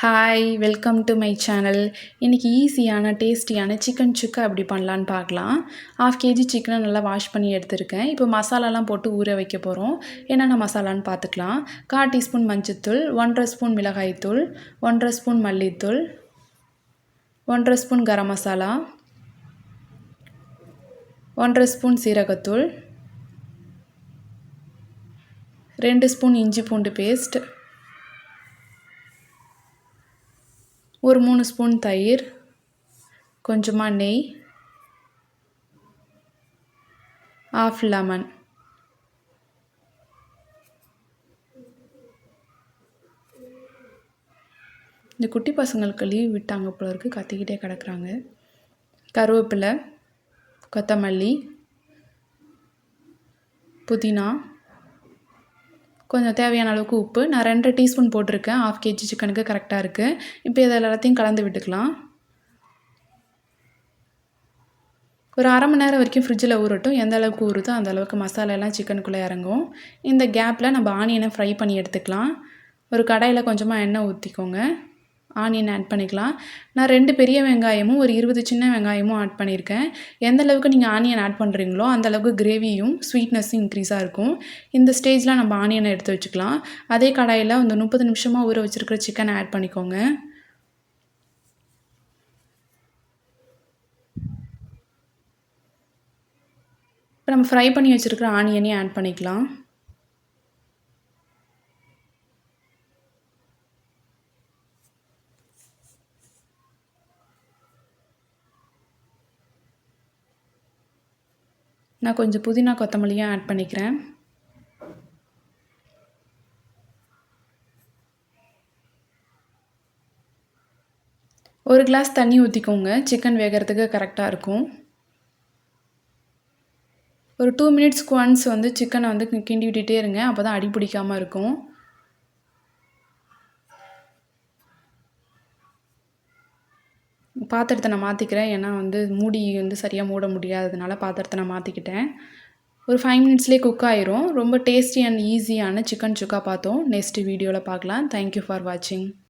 Hi welcome to my channel. இன்றைக்கி ஈஸியான டேஸ்டியான சிக்கன் சுக்கா எப்படி பண்ணலான்னு பார்க்கலாம். 1/2 kg சிக்கனை நல்லா வாஷ் பண்ணி எடுத்துருக்கேன். இப்போ மசாலாலாம் போட்டு ஊற வைக்க போகிறோம். என்னென்ன மசாலான்னு பார்த்துக்கலாம். 1/4 டீஸ்பூன் மஞ்சள்தூள், 1/2 ஸ்பூன் மிளகாய்த்தூள், 1/2 ஸ்பூன் மல்லித்தூள், 1/2 ஸ்பூன் கரம் மசாலா, 1/2 ஸ்பூன் சீரகத்தூள், 2 ஸ்பூன் இஞ்சி பூண்டு பேஸ்ட், ஒரு 3 ஸ்பூன் தயிர், கொஞ்சமாக நெய், 1/2 லெமன். இந்த குட்டி பசங்களுக்கு லீவ் விட்டாங்க போல இருக்குது, கத்திக்கிட்டே கிடக்குறாங்க. கருவேப்பிலை, கொத்தமல்லி, புதினா, கொஞ்சம் தேவையான அளவுக்கு உப்பு. நான் 2 டீஸ்பூன் போட்டிருக்கேன். 1/2 kg சிக்கனுக்கு கரெக்டாக இருக்குது. இப்போ இதில் எல்லாத்தையும் கலந்து விட்டுக்கலாம். ஒரு 1/2 மணி நேரம் வரைக்கும் ஃப்ரிட்ஜில் ஊறட்டும். எந்த அளவுக்கு ஊறுதோ அந்த அளவுக்கு மசாலா எல்லாம் சிக்கனுக்குள்ளே இறங்கும். இந்த கேப்பில் நம்ம ஆனியனை ஃப்ரை பண்ணி எடுத்துக்கலாம். ஒரு கடாயில் கொஞ்சமாக எண்ணெய் ஊற்றிக்கோங்க. ஆனியன் ஆட் பண்ணிக்கலாம். நான் 2 பெரிய வெங்காயமும் ஒரு 20 சின்ன வெங்காயமும் ஆட் பண்ணியிருக்கேன். எந்த அளவுக்கு நீங்கள் ஆனியன் ஆட் பண்ணுறீங்களோ அந்தளவுக்கு கிரேவியும் ஸ்வீட்னஸும் இன்க்ரீஸாக இருக்கும். இந்த ஸ்டேஜில் நம்ம ஆனியனை எடுத்து வச்சுக்கலாம். அதே கடாயில் அந்த 30 நிமிஷமாக ஊற வச்சுருக்கிற சிக்கனை ஆட் பண்ணிக்கோங்க. இப்போ நம்ம ஃப்ரை பண்ணி வச்சுருக்கிற ஆனியனையும் ஆட் பண்ணிக்கலாம். நான் கொஞ்சம் புதினா கொத்தமல்லியும் ஆட் பண்ணிக்கிறேன். ஒரு கிளாஸ் தண்ணி ஊற்றிக்கோங்க. சிக்கன் வேகிறதுக்கு கரெக்டாக இருக்கும். ஒரு 2 மினிட்ஸ்க்கு ஒன்ஸ் வந்து சிக்கனை வந்து கிண்டி விட்டுட்டே இருங்க. அப்போ தான் அடி பிடிக்காமல் இருக்கும். பாத்திரத்தை நான் மாற்றிக்கிறேன். ஏன்னா வந்து மூடி வந்து சரியாக மூட முடியாததுனால பாத்திரத்தை நான் மாற்றிக்கிட்டேன். ஒரு 5 மினிட்ஸ்லேயே குக் ஆயிரும். ரொம்ப டேஸ்டி அண்ட் ஈஸியான சிக்கன் சுக்கா பார்த்தோம். நெக்ஸ்ட் வீடியோவில் பார்க்கலாம். தேங்க்யூ ஃபார் வாட்சிங்.